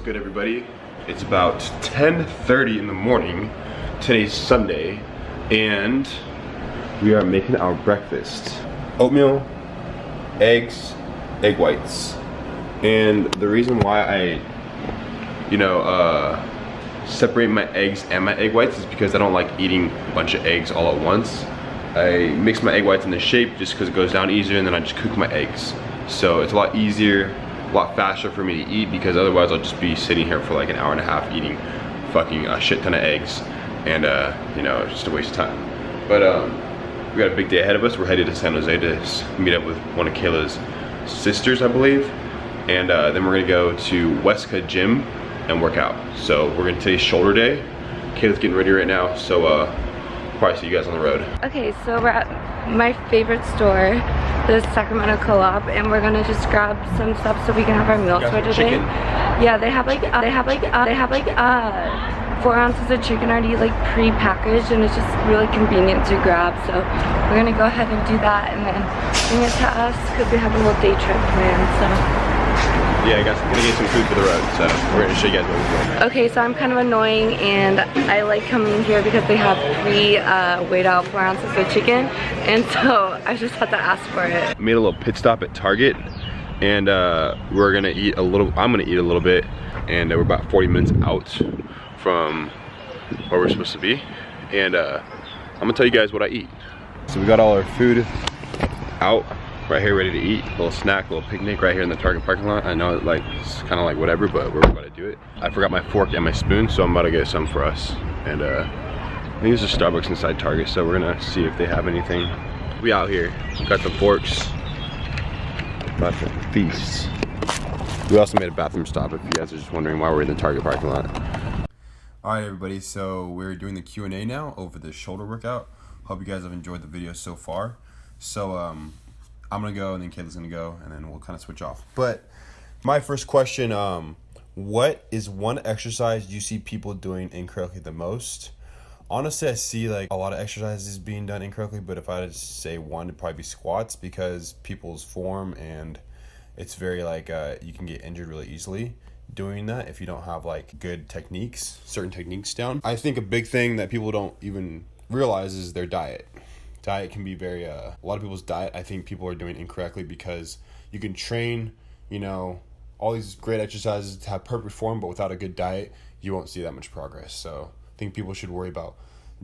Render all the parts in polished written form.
good, everybody? It's about 10:30 in the morning. Today's Sunday, and we are making our breakfast. Oatmeal, eggs, egg whites. And the reason why I, separate my eggs and my egg whites is because I don't like eating a bunch of eggs all at once. I mix my egg whites in the shape just because it goes down easier, and then I just cook my eggs. So it's a lot easier, a lot faster for me to eat, because otherwise I'll just be sitting here for like an hour and a half eating fucking a shit ton of eggs, and it's just a waste of time. But we got a big day ahead of us. We're headed to San Jose to meet up with one of Kayla's sisters, I believe, and then we're gonna go to WESTCA gym and work out. So we're gonna today's shoulder day. Kayla's getting ready right now, so probably see you guys on the road. Okay, so we're at my favorite store, the Sacramento Co-op, and we're gonna just grab some stuff so we can have our meals for today. Chicken. Yeah, they have like 4 ounces of chicken already like pre-packaged, and it's just really convenient to grab. So we're gonna go ahead and do that, and then bring it to us because we have a little day trip planned. So. Yeah, gonna get some food for the road, so we're gonna show you guys what we're doing. Okay, so I'm kind of annoying, and I like coming here because they have weighed out 4 ounces of chicken, and so I just had to ask for it. Made a little pit stop at Target, and we're gonna eat a little. I'm gonna eat a little bit, and we're about 40 minutes out from where we're supposed to be, and I'm gonna tell you guys what I eat. So we got all our food out right here, ready to eat. A little snack, a little picnic right here in the Target parking lot. I know it's kind of like whatever, but we're about to do it. I forgot my fork and my spoon, so I'm about to get some for us. And I think there's a Starbucks inside Target, so we're gonna see if they have anything. We out here, got the forks, about to feast. We also made a bathroom stop if you guys are just wondering why we're in the Target parking lot. All right, everybody, so we're doing the Q&A now over the shoulder workout. Hope you guys have enjoyed the video so far. So I'm gonna go, and then Kayla's gonna go, and then we'll kind of switch off. But my first question, what is one exercise you see people doing incorrectly the most? Honestly, I see like a lot of exercises being done incorrectly, but if I had to say one, it'd probably be squats, because people's form, and it's very like you can get injured really easily doing that if you don't have like good techniques, certain techniques down. I think a big thing that people don't even realize is their diet. Diet can be very a lot of people's diet I think people are doing incorrectly, because you can train all these great exercises to have perfect form, but without a good diet you won't see that much progress. So I think people should worry about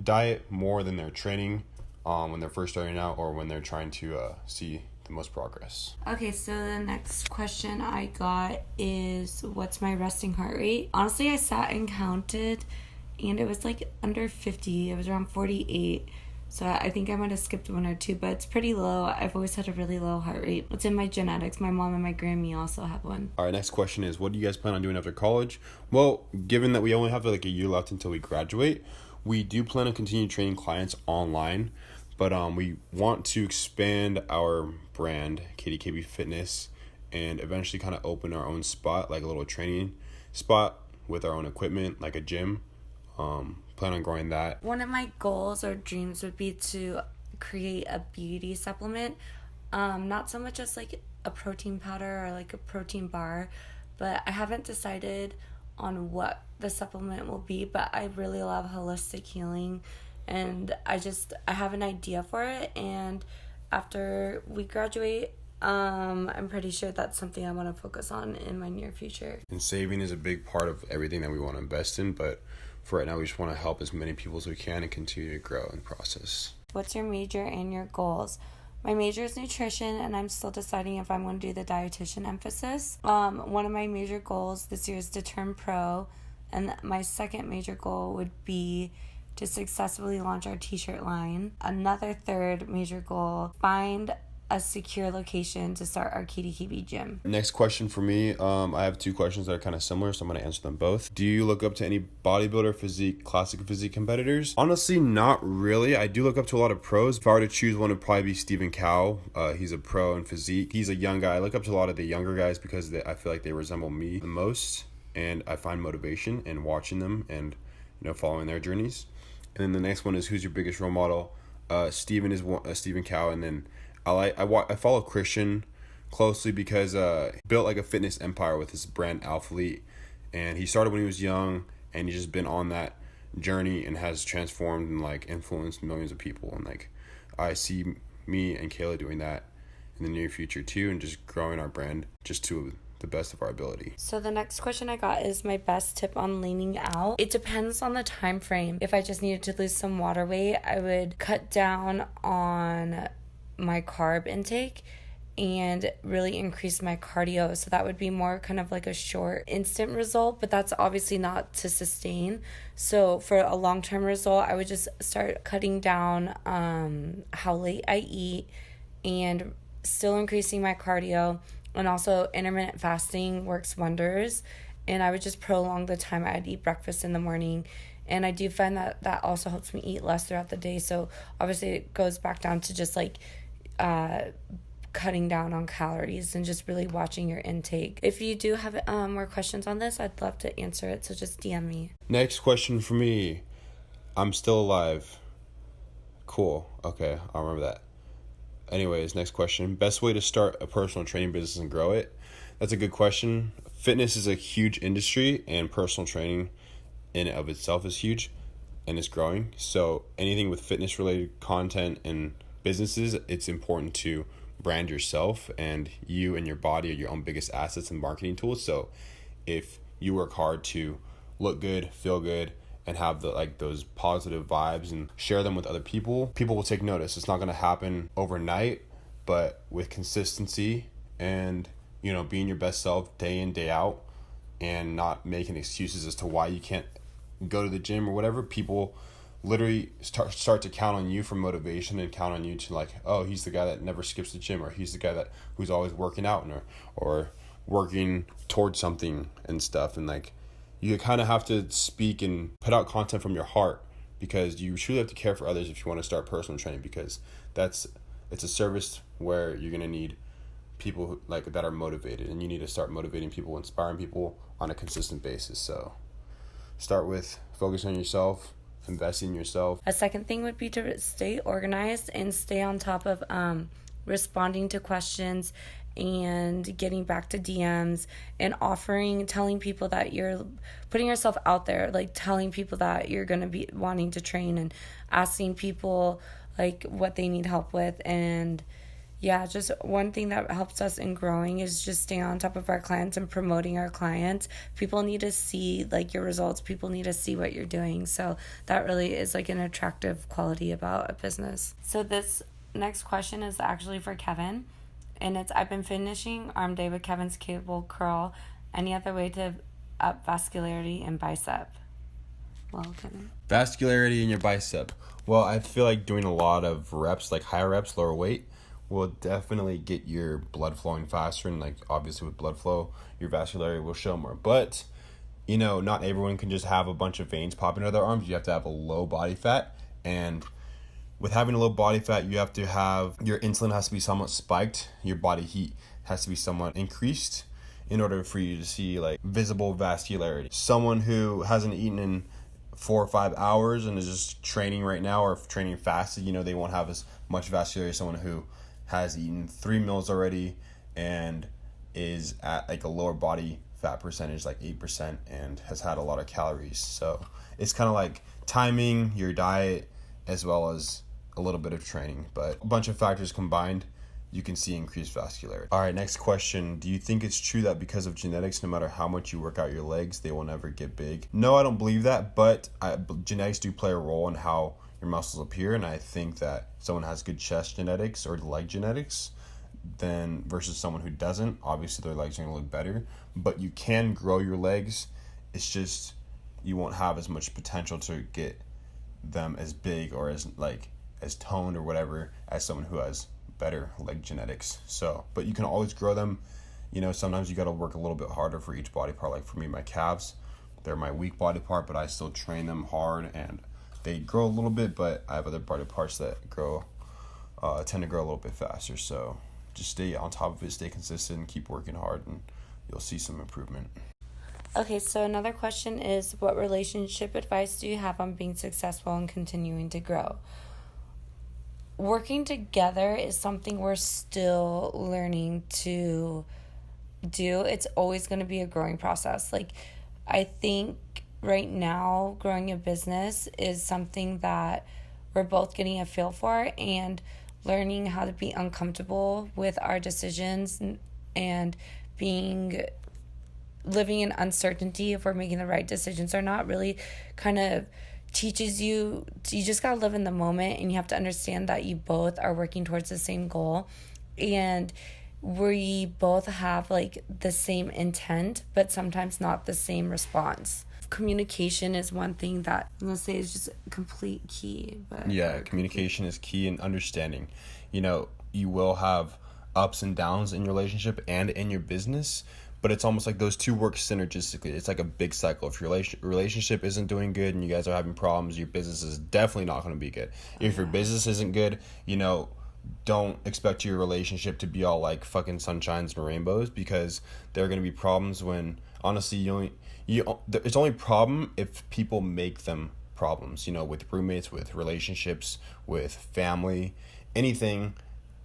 diet more than their training when they're first starting out, or when they're trying to see the most progress. Okay, so the next question I got is, what's my resting heart rate? Honestly, I sat and counted, and it was like under 50. It was around 48. So I think I might have skipped 1 or 2, but it's pretty low. I've always had a really low heart rate. It's in my genetics. My mom and my Grammy also have one. All right, next question is, what do you guys plan on doing after college? Well, given that we only have like a year left until we graduate, we do plan on continuing training clients online, but we want to expand our brand, KDKB Fitness, and eventually kind of open our own spot, like a little training spot with our own equipment, like a gym. Plan on growing that. One of my goals or dreams would be to create a beauty supplement, not so much as like a protein powder or like a protein bar, but I haven't decided on what the supplement will be. But I really love holistic healing, and I have an idea for it, and after we graduate, I'm pretty sure that's something I want to focus on in my near future. And saving is a big part of everything that we want to invest in, but for right now, we just want to help as many people as we can and continue to grow in the process. What's your major and your goals? My major is nutrition, and I'm still deciding if I'm going to do the dietitian emphasis. One of my major goals this year is to turn pro, and my second major goal would be to successfully launch our t-shirt line. Another third major goal, find a secure location to start our KDKB gym. Next question for me, I have 2 questions that are kind of similar, so I'm going to answer them both. Do you look up to any bodybuilder, physique, classic physique competitors? Honestly, not really. I do look up to a lot of pros. If I were to choose one, it would probably be Stephen Cow. He's a pro in physique. He's a young guy. I look up to a lot of the younger guys because I feel like they resemble me the most, and I find motivation in watching them and following their journeys. And then the next one is, who's your biggest role model? Stephen is Stephen Cow, and then I follow Christian closely because he built like a fitness empire with his brand Alphalete, And he started when he was young, and he's just been on that journey and has transformed and like influenced millions of people. And like I see me and Kayla doing that in the near future too, and just growing our brand just to the best of our ability. So the next question I got is my best tip on leaning out. It depends on the time frame. If I just needed to lose some water weight, I would cut down on my carb intake and really increase my cardio. So that would be more kind of like a short, instant result, but that's obviously not to sustain. So for a long-term result, I would just start cutting down how late I eat and still increasing my cardio. And also intermittent fasting works wonders. And I would just prolong the time I'd eat breakfast in the morning. And I do find that that also helps me eat less throughout the day. So obviously it goes back down to just like cutting down on calories and just really watching your intake. If you do have more questions on this, I'd love to answer it. So just DM me. Next question for me. I'm still alive. Cool. Okay, I'll remember that. Anyways, next question. Best way to start a personal training business and grow it? That's a good question. Fitness is a huge industry, and personal training in and of itself is huge and it's growing. So anything with fitness related content and businesses, it's important to brand yourself, and you and your body are your own biggest assets and marketing tools. So if you work hard to look good, feel good, and have the like those positive vibes and share them with other people, people will take notice. It's not going to happen overnight, but with consistency and, you know, being your best self day in, day out, and not making excuses as to why you can't go to the gym or whatever, people literally start to count on you for motivation and count on you to like, oh, he's the guy that never skips the gym, or he's the guy who's always working out or working towards something and stuff. And like, you kind of have to speak and put out content from your heart, because you truly have to care for others if you want to start personal training, because it's a service where you're going to need people who, like, that are motivated, and you need to start motivating people, inspiring people on a consistent basis. So start with focus on yourself, invest in yourself. A second thing would be to stay organized and stay on top of responding to questions and getting back to DMs and telling people that you're putting yourself out there, like telling people that you're going to be wanting to train and asking people like what they need help with. And yeah, just one thing that helps us in growing is just staying on top of our clients and promoting our clients. People need to see like your results. People need to see what you're doing. So that really is like an attractive quality about a business. So this next question is actually for Kevin. And it's, I've been finishing arm day with Kevin's cable curl. Any other way to up vascularity and bicep? Well, Kevin. Vascularity in your bicep. Well, I feel like doing a lot of reps, like higher reps, lower weight, will definitely get your blood flowing faster. And like obviously with blood flow, your vascularity will show more. But, you know, not everyone can just have a bunch of veins popping out of their arms. You have to have a low body fat. And with having a low body fat, you have to have, your insulin has to be somewhat spiked. Your body heat has to be somewhat increased in order for you to see like visible vascularity. Someone who hasn't eaten in 4 or 5 hours and is just training right now, or training fasted, you know, they won't have as much vascularity as someone who has eaten 3 meals already and is at like a lower body fat percentage, like 8%, and has had a lot of calories. So it's kind of like timing your diet as well as a little bit of training, but a bunch of factors combined, you can see increased vascularity. All right, next question. Do you think it's true that because of genetics, no matter how much you work out your legs, they will never get big? No, I don't believe that, but genetics do play a role in how your muscles appear, and I think that someone has good chest genetics or leg genetics then versus someone who doesn't, obviously their legs are going to look better, but you can grow your legs. It's just you won't have as much potential to get them as big or as toned or whatever as someone who has better leg genetics. So, but you can always grow them. You know, sometimes you got to work a little bit harder for each body part. Like for me, my calves, they're my weak body part, but I still train them hard and they grow a little bit, but I have other body parts that tend to grow a little bit faster. So just stay on top of it, stay consistent, keep working hard, and you'll see some improvement. Okay, so another question is, what relationship advice do you have on being successful and continuing to grow? Working together is something we're still learning to do. It's always going to be a growing process. Like, I think right now growing a business is something that we're both getting a feel for, and learning how to be uncomfortable with our decisions and living in uncertainty if we're making the right decisions or not really kind of teaches you just gotta live in the moment, and you have to understand that you both are working towards the same goal, and we both have like the same intent but sometimes not the same response. Communication is one thing that I'm gonna say is just complete key. But yeah, communication is key, and understanding. You know, you will have ups and downs in your relationship and in your business, but it's almost like those two work synergistically. It's like a big cycle. If your relationship isn't doing good and you guys are having problems, your business is definitely not going to be good. If your business isn't good, you know, don't expect your relationship to be all like fucking sunshines and rainbows, because there are going to be problems when honestly it's only problem if people make them problems, you know, with roommates, with relationships, with family, anything.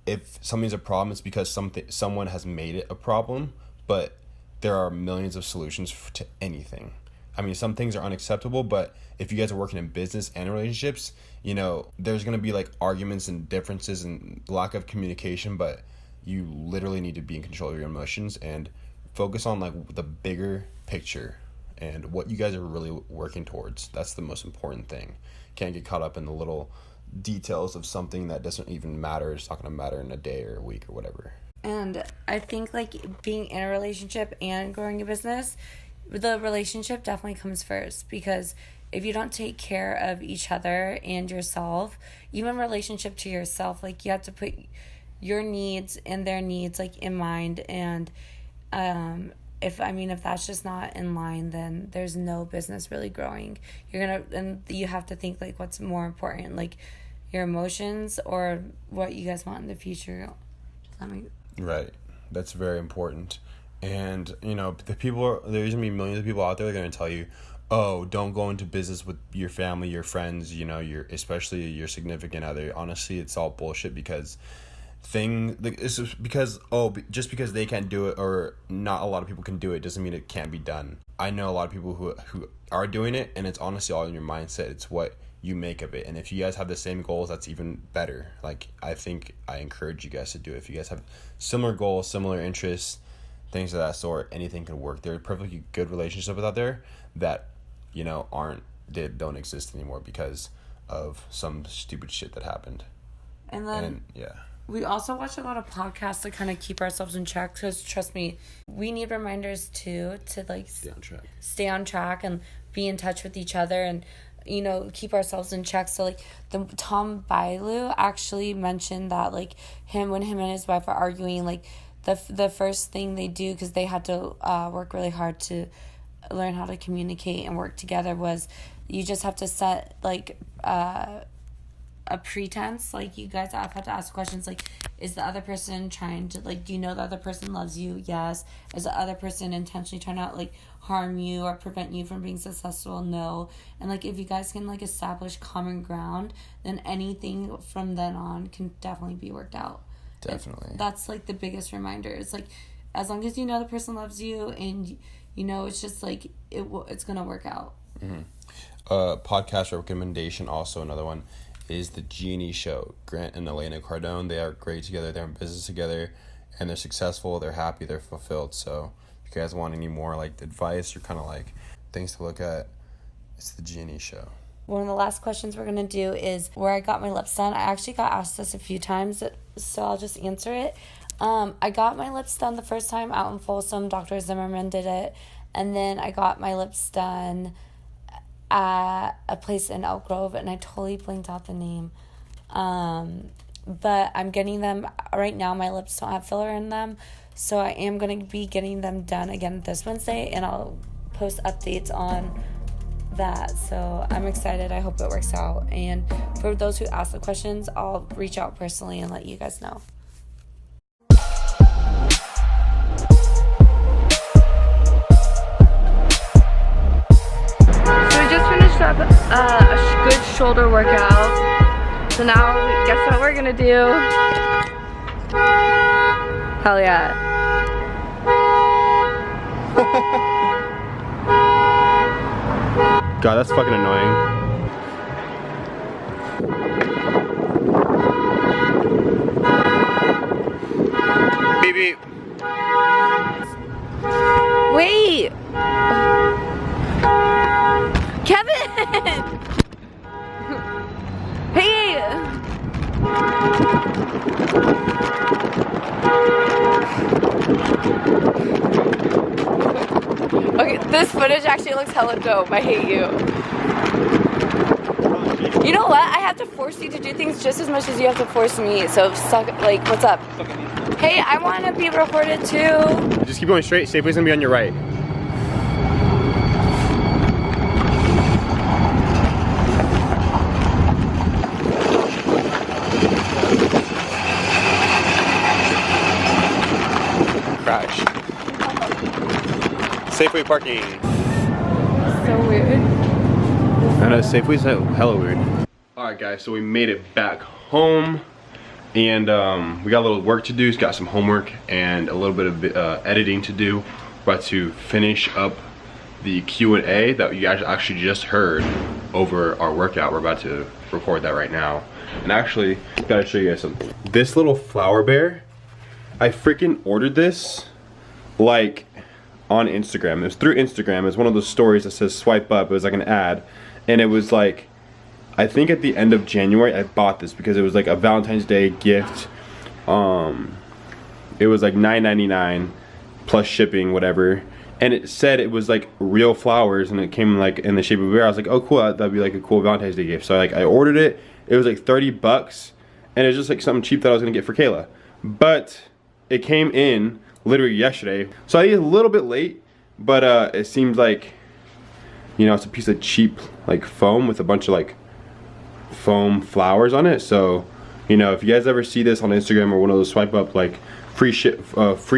If something's a problem, it's because someone has made it a problem, but there are millions of solutions to anything. I mean, some things are unacceptable, but if you guys are working in business and relationships, you know, there's going to be like arguments and differences and lack of communication, but you literally need to be in control of your emotions and focus on like the bigger picture and what you guys are really working towards. That's the most important thing. Can't get caught up in the little details of something that doesn't even matter. It's not going to matter in a day or a week or whatever. And I think like being in a relationship and growing a business, the relationship definitely comes first, because if you don't take care of each other and yourself, even relationship to yourself, like you have to put your needs and their needs like in mind, and if that's just not in line, then there's no business really growing. And you have to think like what's more important, like your emotions or what you guys want in the future. Right. That's very important. And, you know, there's going to be millions of people out there that are going to tell you, oh, don't go into business with your family, your friends, you know, especially your significant other. Honestly, it's all bullshit, because just because they can't do it, or not a lot of people can do it, doesn't mean it can't be done. I know a lot of people who are doing it, and it's honestly all in your mindset. It's what you make of it. And if you guys have the same goals, that's even better. Like, I think I encourage you guys to do it. If you guys have similar goals, similar interests, things of that sort, anything can work. There are perfectly good relationships out there that, you know, don't exist anymore because of some stupid shit that happened. And then we also watch a lot of podcasts to kind of keep ourselves in check, because trust me, we need reminders too, to like stay on track and be in touch with each other, and you know, keep ourselves in check. So like Tom Bailu actually mentioned that like when him and his wife are arguing, like the first thing they do, because they had to work really hard to learn how to communicate and work together, was you just have to set like a pretense. Like, you guys have to ask questions like, is the other person trying to, like, do you know the other person loves you? Yes. Is the other person intentionally trying to like harm you or prevent you from being successful? No. And like, if you guys can like establish common ground, then anything from then on can definitely be worked out. Definitely. That's like the biggest reminder. It's like, as long as you know the person loves you, and you know, it's just like it's gonna work out. Mm-hmm. Podcast recommendation, also another one, is the G&E Show. Grant and Elena Cardone, they are great together. They're in business together, and they're successful. They're happy. They're fulfilled. So if you guys want any more like advice or kind of like things to look at, it's the G&E Show. One of the last questions we're going to do is where I got my lips done. I actually got asked this a few times, so I'll just answer it. I got my lips done the first time out in Folsom. Dr. Zimmerman did it. And then I got my lips done at a place in Elk Grove, and I totally blinked out the name. But I'm getting them right now. My lips don't have filler in them, so I am going to be getting them done again this Wednesday, and I'll post updates on that. So I'm excited. I hope it works out. And for those who ask the questions, I'll reach out personally and let you guys know. Up a good shoulder workout. So now, guess what we're gonna do? Hell yeah. God, that's fucking annoying. Beep beep. Wait! Kevin! Hey! Okay, this footage actually looks hella dope. I hate you. You know what? I have to force you to do things just as much as you have to force me. So suck. Like, what's up? Hey, I want to be recorded too. Just keep going straight. Safeway's gonna be on your right. Crash. Safeway parking. So weird. I know, Safeway's hella weird. Alright guys, so we made it back home. And we got a little work to do. Got some homework and a little bit of editing to do. We're about to finish up the Q&A that you guys actually just heard over our workout. We're about to record that right now. And actually, gotta show you guys something. This little flower bear, I freaking ordered this like on Instagram. It was through Instagram. It was one of those stories that says swipe up. It was like an ad. And it was like, I think at the end of January I bought this because it was like a Valentine's Day gift. It was like $9.99 plus shipping, whatever. And it said it was like real flowers and it came like in the shape of a bear. I was like, oh cool, that'd be like a cool Valentine's Day gift. So I ordered it. It was like 30 bucks and it was just like something cheap that I was gonna get for Kayla. But it came in literally yesterday. So I ate a little bit late, but it seems like, you know, it's a piece of cheap like foam with a bunch of like foam flowers on it. So, you know, if you guys ever see this on Instagram or one of those swipe up like free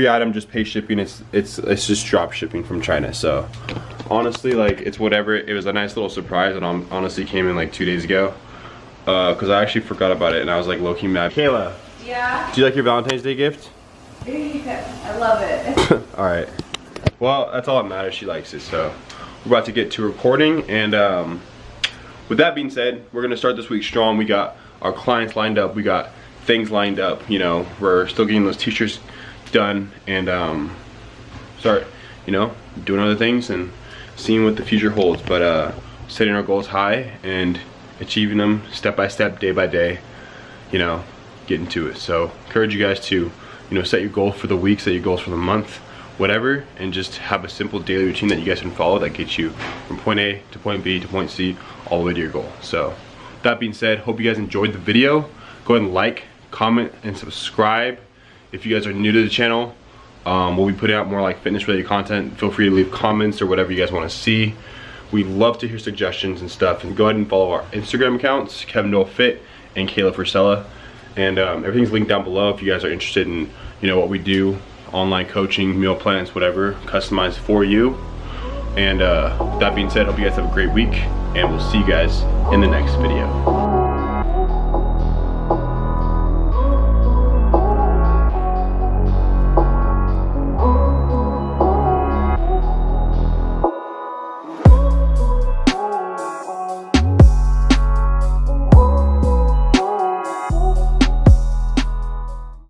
item, just pay shipping, it's just drop shipping from China. So honestly, like, it's whatever. It was a nice little surprise and honestly came in like 2 days ago because I actually forgot about it and I was like low-key mad. Kayla, Yeah? do you like your Valentine's Day gift? I love it. All right, well, that's all that matters. She likes it. So we're about to get to recording, and with that being said, we're gonna start this week strong. We got our clients lined up, we got things lined up, you know, we're still getting those t-shirts done and start, you know, doing other things and seeing what the future holds. But setting our goals high and achieving them step by step, day by day, you know, getting to it. So encourage you guys to, you know, set your goals for the week, set your goals for the month, whatever, and just have a simple daily routine that you guys can follow that gets you from point A to point B to point C all the way to your goal. So that being said, hope you guys enjoyed the video. Go ahead and like, comment, and subscribe. If you guys are new to the channel, we'll be putting out more like fitness related content. Feel free to leave comments or whatever you guys want to see. We love to hear suggestions and stuff. And go ahead and follow our Instagram accounts, Kevin Doyle Fit and Kayla Frisella. And everything's linked down below if you guys are interested in, you know, what we do, online coaching, meal plans, whatever, customized for you. And that being said, hope you guys have a great week, and we'll see you guys in the next video.